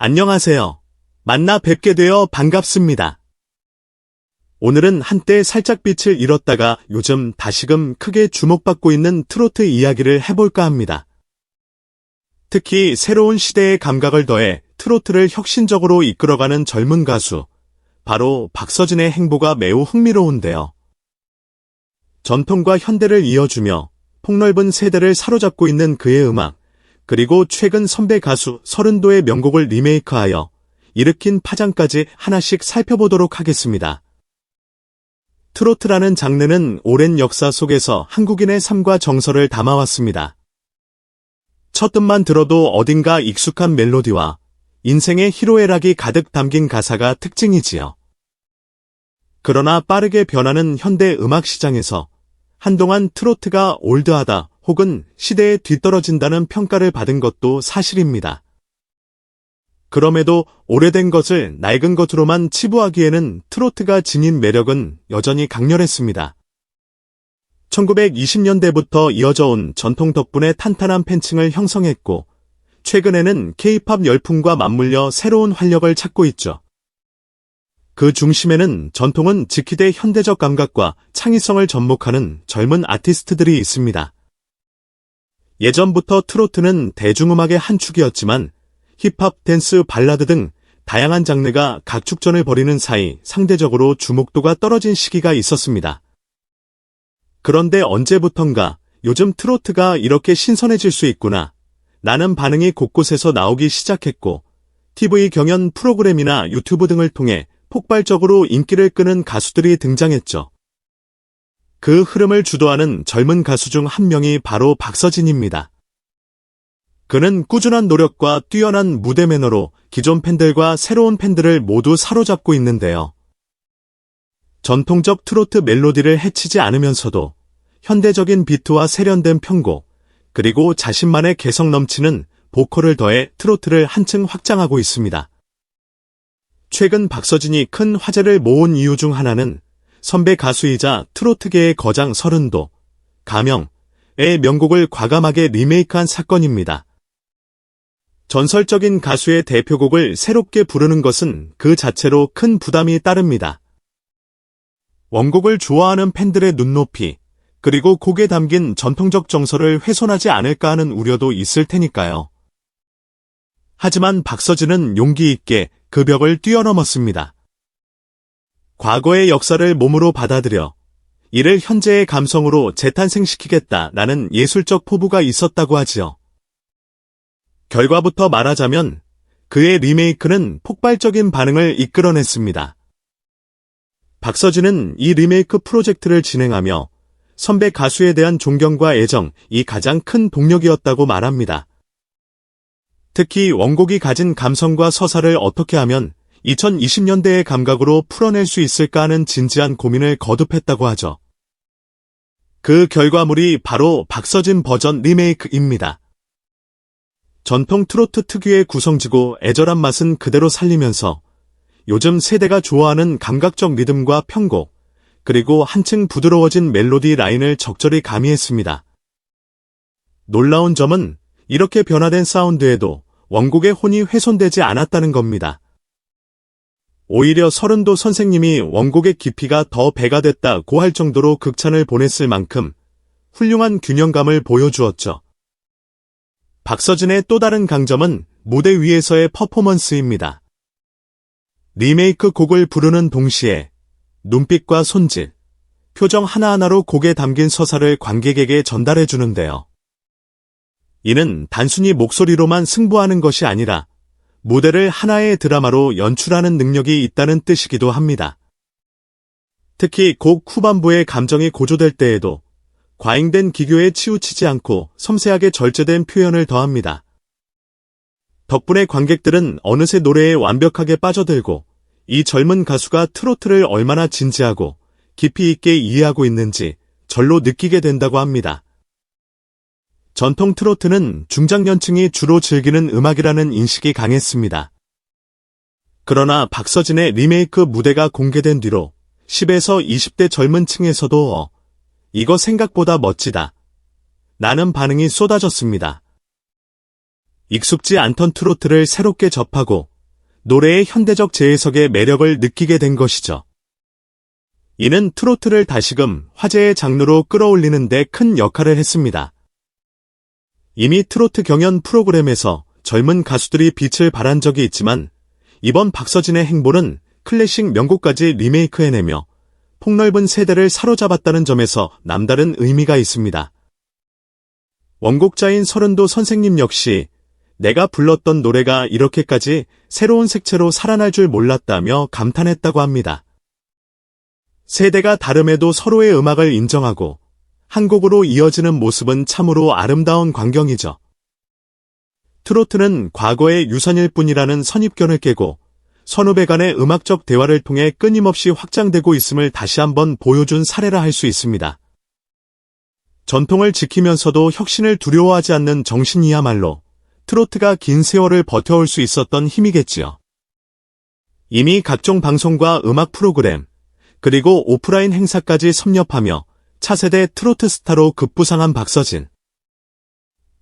안녕하세요. 만나 뵙게 되어 반갑습니다. 오늘은 한때 살짝 빛을 잃었다가 요즘 다시금 크게 주목받고 있는 트로트 이야기를 해볼까 합니다. 특히 새로운 시대의 감각을 더해 트로트를 혁신적으로 이끌어가는 젊은 가수, 바로 박서진의 행보가 매우 흥미로운데요. 전통과 현대를 이어주며 폭넓은 세대를 사로잡고 있는 그의 음악, 그리고 최근 선배 가수 서른도의 명곡을 리메이크하여 일으킨 파장까지 하나씩 살펴보도록 하겠습니다. 트로트라는 장르는 오랜 역사 속에서 한국인의 삶과 정서를 담아왔습니다. 첫 음만 들어도 어딘가 익숙한 멜로디와 인생의 희로애락이 가득 담긴 가사가 특징이지요. 그러나 빠르게 변하는 현대 음악 시장에서 한동안 트로트가 올드하다 혹은 시대에 뒤떨어진다는 평가를 받은 것도 사실입니다. 그럼에도 오래된 것을 낡은 것으로만 치부하기에는 트로트가 지닌 매력은 여전히 강렬했습니다. 1920년대부터 이어져 온 전통 덕분에 탄탄한 팬층을 형성했고, 최근에는 K-팝 열풍과 맞물려 새로운 활력을 찾고 있죠. 그 중심에는 전통은 지키되 현대적 감각과 창의성을 접목하는 젊은 아티스트들이 있습니다. 예전부터 트로트는 대중음악의 한 축이었지만 힙합, 댄스, 발라드 등 다양한 장르가 각축전을 벌이는 사이 상대적으로 주목도가 떨어진 시기가 있었습니다. 그런데 언제부턴가 요즘 트로트가 이렇게 신선해질 수 있구나 라는 반응이 곳곳에서 나오기 시작했고, TV 경연 프로그램이나 유튜브 등을 통해 폭발적으로 인기를 끄는 가수들이 등장했죠. 그 흐름을 주도하는 젊은 가수 중 한 명이 바로 박서진입니다. 그는 꾸준한 노력과 뛰어난 무대 매너로 기존 팬들과 새로운 팬들을 모두 사로잡고 있는데요. 전통적 트로트 멜로디를 해치지 않으면서도 현대적인 비트와 세련된 편곡, 그리고 자신만의 개성 넘치는 보컬을 더해 트로트를 한층 확장하고 있습니다. 최근 박서진이 큰 화제를 모은 이유 중 하나는 선배 가수이자 트로트계의 거장 서른도, 가명의 명곡을 과감하게 리메이크한 사건입니다. 전설적인 가수의 대표곡을 새롭게 부르는 것은 그 자체로 큰 부담이 따릅니다. 원곡을 좋아하는 팬들의 눈높이, 그리고 곡에 담긴 전통적 정서를 훼손하지 않을까 하는 우려도 있을 테니까요. 하지만 박서진은 용기 있게 그 벽을 뛰어넘었습니다. 과거의 역사를 몸으로 받아들여 이를 현재의 감성으로 재탄생시키겠다라는 예술적 포부가 있었다고 하지요. 결과부터 말하자면 그의 리메이크는 폭발적인 반응을 이끌어냈습니다. 박서진은 이 리메이크 프로젝트를 진행하며 선배 가수에 대한 존경과 애정이 가장 큰 동력이었다고 말합니다. 특히 원곡이 가진 감성과 서사를 어떻게 하면 2020년대의 감각으로 풀어낼 수 있을까 하는 진지한 고민을 거듭했다고 하죠. 그 결과물이 바로 박서진 버전 리메이크입니다. 전통 트로트 특유의 구성지고 애절한 맛은 그대로 살리면서 요즘 세대가 좋아하는 감각적 리듬과 편곡, 그리고 한층 부드러워진 멜로디 라인을 적절히 가미했습니다. 놀라운 점은 이렇게 변화된 사운드에도 원곡의 혼이 훼손되지 않았다는 겁니다. 오히려 서른도 선생님이 원곡의 깊이가 더 배가 됐다고 할 정도로 극찬을 보냈을 만큼 훌륭한 균형감을 보여주었죠. 박서진의 또 다른 강점은 무대 위에서의 퍼포먼스입니다. 리메이크 곡을 부르는 동시에 눈빛과 손짓, 표정 하나하나로 곡에 담긴 서사를 관객에게 전달해 주는데요. 이는 단순히 목소리로만 승부하는 것이 아니라 무대를 하나의 드라마로 연출하는 능력이 있다는 뜻이기도 합니다. 특히 곡 후반부의 감정이 고조될 때에도 과잉된 기교에 치우치지 않고 섬세하게 절제된 표현을 더합니다. 덕분에 관객들은 어느새 노래에 완벽하게 빠져들고 이 젊은 가수가 트로트를 얼마나 진지하고 깊이 있게 이해하고 있는지 절로 느끼게 된다고 합니다. 전통 트로트는 중장년층이 주로 즐기는 음악이라는 인식이 강했습니다. 그러나 박서진의 리메이크 무대가 공개된 뒤로 10에서 20대 젊은 층에서도 이거 생각보다 멋지다 라는 반응이 쏟아졌습니다. 익숙지 않던 트로트를 새롭게 접하고 노래의 현대적 재해석의 매력을 느끼게 된 것이죠. 이는 트로트를 다시금 화제의 장르로 끌어올리는 데 큰 역할을 했습니다. 이미 트로트 경연 프로그램에서 젊은 가수들이 빛을 발한 적이 있지만 이번 박서진의 행보는 클래식 명곡까지 리메이크해내며 폭넓은 세대를 사로잡았다는 점에서 남다른 의미가 있습니다. 원곡자인 서른도 선생님 역시 내가 불렀던 노래가 이렇게까지 새로운 색채로 살아날 줄 몰랐다며 감탄했다고 합니다. 세대가 다름에도 서로의 음악을 인정하고 한 곡으로 이어지는 모습은 참으로 아름다운 광경이죠. 트로트는 과거의 유산일 뿐이라는 선입견을 깨고 선후배 간의 음악적 대화를 통해 끊임없이 확장되고 있음을 다시 한번 보여준 사례라 할 수 있습니다. 전통을 지키면서도 혁신을 두려워하지 않는 정신이야말로 트로트가 긴 세월을 버텨올 수 있었던 힘이겠지요. 이미 각종 방송과 음악 프로그램, 그리고 오프라인 행사까지 섭렵하며 차세대 트로트 스타로 급부상한 박서진.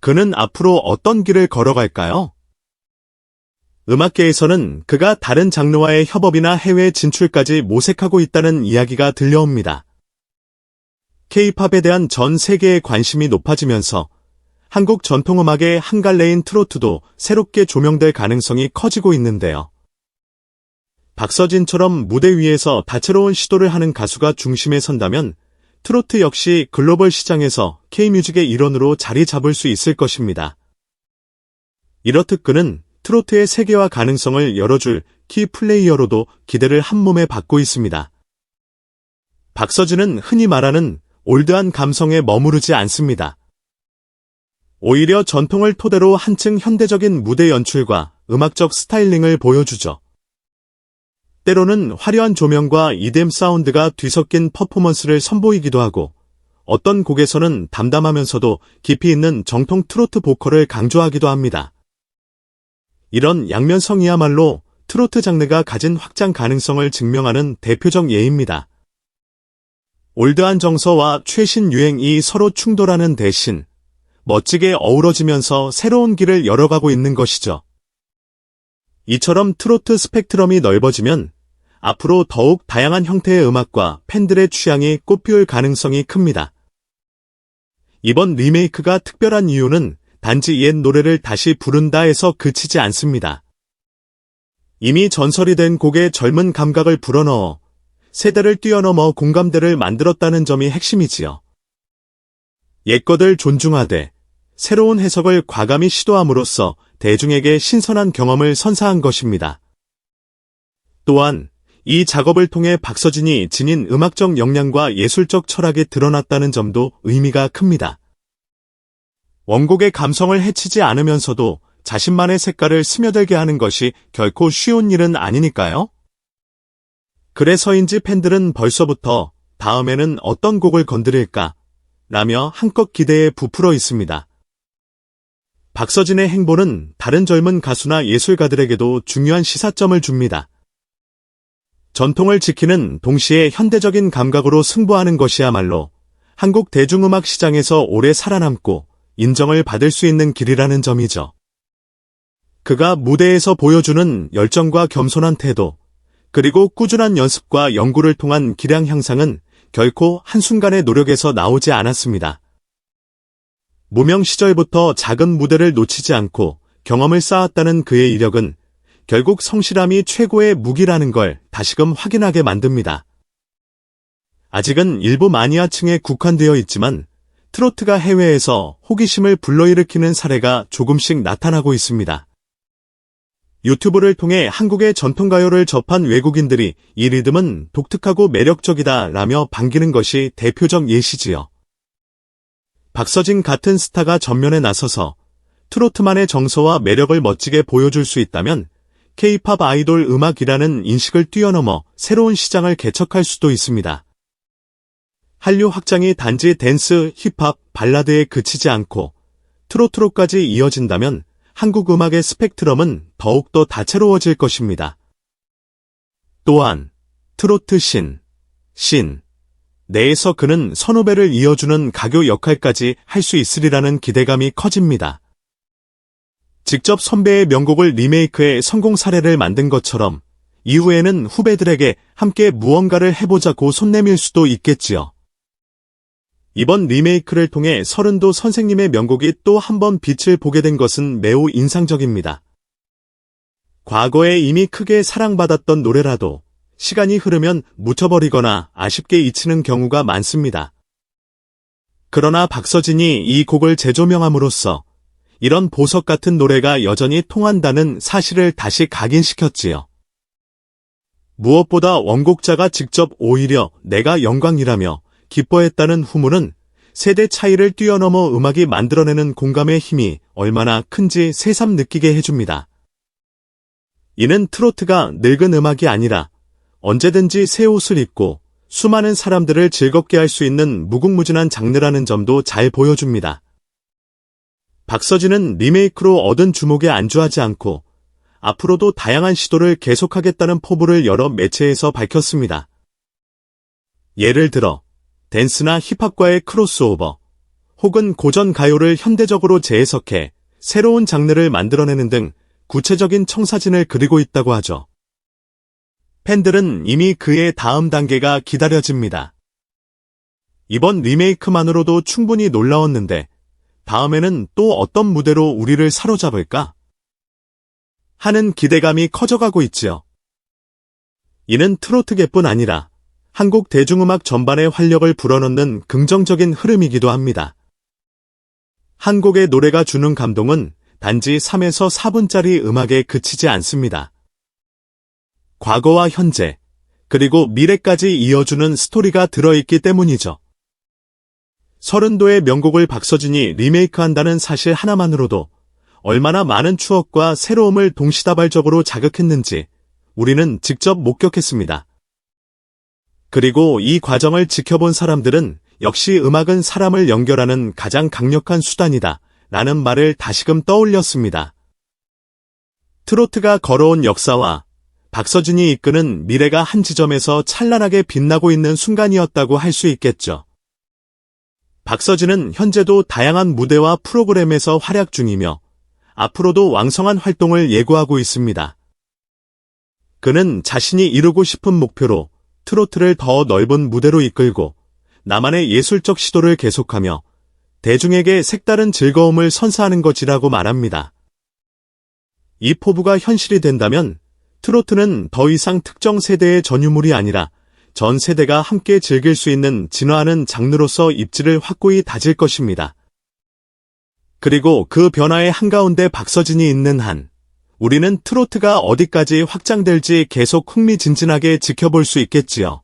그는 앞으로 어떤 길을 걸어갈까요? 음악계에서는 그가 다른 장르와의 협업이나 해외 진출까지 모색하고 있다는 이야기가 들려옵니다. K-팝에 대한 전 세계의 관심이 높아지면서 한국 전통음악의 한 갈래인 트로트도 새롭게 조명될 가능성이 커지고 있는데요. 박서진처럼 무대 위에서 다채로운 시도를 하는 가수가 중심에 선다면 트로트 역시 글로벌 시장에서 K-뮤직의 일원으로 자리 잡을 수 있을 것입니다. 이렇듯 그는 트로트의 세계화 가능성을 열어줄 키플레이어로도 기대를 한몸에 받고 있습니다. 박서진은 흔히 말하는 올드한 감성에 머무르지 않습니다. 오히려 전통을 토대로 한층 현대적인 무대 연출과 음악적 스타일링을 보여주죠. 때로는 화려한 조명과 EDM 사운드가 뒤섞인 퍼포먼스를 선보이기도 하고 어떤 곡에서는 담담하면서도 깊이 있는 정통 트로트 보컬을 강조하기도 합니다. 이런 양면성이야말로 트로트 장르가 가진 확장 가능성을 증명하는 대표적 예입니다. 올드한 정서와 최신 유행이 서로 충돌하는 대신 멋지게 어우러지면서 새로운 길을 열어가고 있는 것이죠. 이처럼 트로트 스펙트럼이 넓어지면 앞으로 더욱 다양한 형태의 음악과 팬들의 취향이 꽃피울 가능성이 큽니다. 이번 리메이크가 특별한 이유는 단지 옛 노래를 다시 부른다에서 그치지 않습니다. 이미 전설이 된 곡에 젊은 감각을 불어넣어 세대를 뛰어넘어 공감대를 만들었다는 점이 핵심이지요. 옛것을 존중하되 새로운 해석을 과감히 시도함으로써 대중에게 신선한 경험을 선사한 것입니다. 또한 이 작업을 통해 박서진이 지닌 음악적 역량과 예술적 철학이 드러났다는 점도 의미가 큽니다. 원곡의 감성을 해치지 않으면서도 자신만의 색깔을 스며들게 하는 것이 결코 쉬운 일은 아니니까요. 그래서인지 팬들은 벌써부터 다음에는 어떤 곡을 건드릴까 라며 한껏 기대에 부풀어 있습니다. 박서진의 행보는 다른 젊은 가수나 예술가들에게도 중요한 시사점을 줍니다. 전통을 지키는 동시에 현대적인 감각으로 승부하는 것이야말로 한국 대중음악 시장에서 오래 살아남고 인정을 받을 수 있는 길이라는 점이죠. 그가 무대에서 보여주는 열정과 겸손한 태도, 그리고 꾸준한 연습과 연구를 통한 기량 향상은 결코 한순간의 노력에서 나오지 않았습니다. 무명 시절부터 작은 무대를 놓치지 않고 경험을 쌓았다는 그의 이력은 결국 성실함이 최고의 무기라는 걸 다시금 확인하게 만듭니다. 아직은 일부 마니아층에 국한되어 있지만 트로트가 해외에서 호기심을 불러일으키는 사례가 조금씩 나타나고 있습니다. 유튜브를 통해 한국의 전통가요를 접한 외국인들이 이 리듬은 독특하고 매력적이다 라며 반기는 것이 대표적 예시지요. 박서진 같은 스타가 전면에 나서서 트로트만의 정서와 매력을 멋지게 보여줄 수 있다면 K-팝 아이돌 음악이라는 인식을 뛰어넘어 새로운 시장을 개척할 수도 있습니다. 한류 확장이 단지 댄스, 힙합, 발라드에 그치지 않고 트로트로까지 이어진다면 한국 음악의 스펙트럼은 더욱더 다채로워질 것입니다. 또한 트로트 신 내에서 그는 선후배를 이어주는 가교 역할까지 할 수 있으리라는 기대감이 커집니다. 직접 선배의 명곡을 리메이크해 성공 사례를 만든 것처럼 이후에는 후배들에게 함께 무언가를 해보자고 손 내밀 수도 있겠지요. 이번 리메이크를 통해 서른도 선생님의 명곡이 또 한 번 빛을 보게 된 것은 매우 인상적입니다. 과거에 이미 크게 사랑받았던 노래라도 시간이 흐르면 묻혀버리거나 아쉽게 잊히는 경우가 많습니다. 그러나 박서진이 이 곡을 재조명함으로써 이런 보석 같은 노래가 여전히 통한다는 사실을 다시 각인시켰지요. 무엇보다 원곡자가 직접 오히려 내가 영광이라며 기뻐했다는 후문은 세대 차이를 뛰어넘어 음악이 만들어내는 공감의 힘이 얼마나 큰지 새삼 느끼게 해줍니다. 이는 트로트가 늙은 음악이 아니라 언제든지 새 옷을 입고 수많은 사람들을 즐겁게 할 수 있는 무궁무진한 장르라는 점도 잘 보여줍니다. 박서진은 리메이크로 얻은 주목에 안주하지 않고 앞으로도 다양한 시도를 계속하겠다는 포부를 여러 매체에서 밝혔습니다. 예를 들어 댄스나 힙합과의 크로스오버, 혹은 고전 가요를 현대적으로 재해석해 새로운 장르를 만들어내는 등 구체적인 청사진을 그리고 있다고 하죠. 팬들은 이미 그의 다음 단계가 기다려집니다. 이번 리메이크만으로도 충분히 놀라웠는데 다음에는 또 어떤 무대로 우리를 사로잡을까? 하는 기대감이 커져가고 있지요. 이는 트로트계뿐 아니라 한국 대중음악 전반에 활력을 불어넣는 긍정적인 흐름이기도 합니다. 한 곡의 노래가 주는 감동은 단지 3에서 4분짜리 음악에 그치지 않습니다. 과거와 현재, 그리고 미래까지 이어주는 스토리가 들어있기 때문이죠. 서른도의 명곡을 박서진이 리메이크한다는 사실 하나만으로도 얼마나 많은 추억과 새로움을 동시다발적으로 자극했는지 우리는 직접 목격했습니다. 그리고 이 과정을 지켜본 사람들은 역시 음악은 사람을 연결하는 가장 강력한 수단이다 라는 말을 다시금 떠올렸습니다. 트로트가 걸어온 역사와 박서진이 이끄는 미래가 한 지점에서 찬란하게 빛나고 있는 순간이었다고 할 수 있겠죠. 박서진은 현재도 다양한 무대와 프로그램에서 활약 중이며 앞으로도 왕성한 활동을 예고하고 있습니다. 그는 자신이 이루고 싶은 목표로 트로트를 더 넓은 무대로 이끌고 나만의 예술적 시도를 계속하며 대중에게 색다른 즐거움을 선사하는 것이라고 말합니다. 이 포부가 현실이 된다면 트로트는 더 이상 특정 세대의 전유물이 아니라 전 세대가 함께 즐길 수 있는 진화하는 장르로서 입지를 확고히 다질 것입니다. 그리고 그 변화의 한가운데 박서진이 있는 한 우리는 트로트가 어디까지 확장될지 계속 흥미진진하게 지켜볼 수 있겠지요.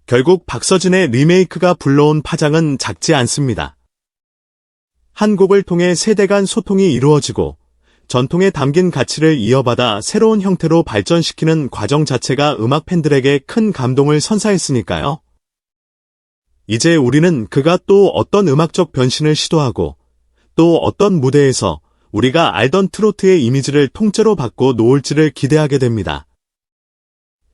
결국 박서진의 리메이크가 불러온 파장은 작지 않습니다. 한 곡을 통해 세대 간 소통이 이루어지고 전통에 담긴 가치를 이어받아 새로운 형태로 발전시키는 과정 자체가 음악 팬들에게 큰 감동을 선사했으니까요. 이제 우리는 그가 또 어떤 음악적 변신을 시도하고 또 어떤 무대에서 우리가 알던 트로트의 이미지를 통째로 바꿔 놓을지를 기대하게 됩니다.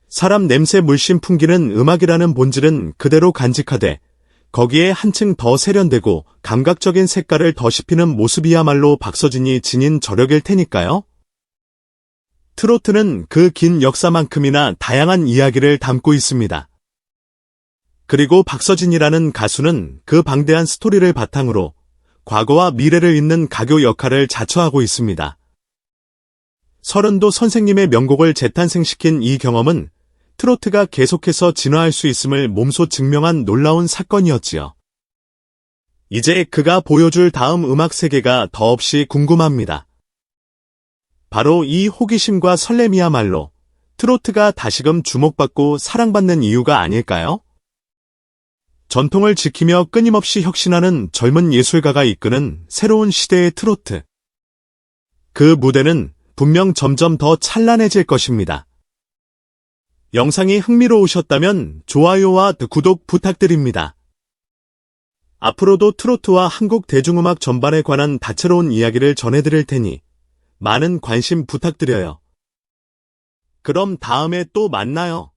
사람 냄새 물씬 풍기는 음악이라는 본질은 그대로 간직하되 거기에 한층 더 세련되고 감각적인 색깔을 더씹히는 모습이야말로 박서진이 지닌 저력일 테니까요. 트로트는 그 긴 역사만큼이나 다양한 이야기를 담고 있습니다. 그리고 박서진이라는 가수는 그 방대한 스토리를 바탕으로 과거와 미래를 잇는 가교 역할을 자처하고 있습니다. 서른도 선생님의 명곡을 재탄생시킨 이 경험은 트로트가 계속해서 진화할 수 있음을 몸소 증명한 놀라운 사건이었지요. 이제 그가 보여줄 다음 음악 세계가 더없이 궁금합니다. 바로 이 호기심과 설렘이야말로 트로트가 다시금 주목받고 사랑받는 이유가 아닐까요? 전통을 지키며 끊임없이 혁신하는 젊은 예술가가 이끄는 새로운 시대의 트로트. 그 무대는 분명 점점 더 찬란해질 것입니다. 영상이 흥미로우셨다면 좋아요와 구독 부탁드립니다. 앞으로도 트로트와 한국 대중음악 전반에 관한 다채로운 이야기를 전해드릴 테니 많은 관심 부탁드려요. 그럼 다음에 또 만나요.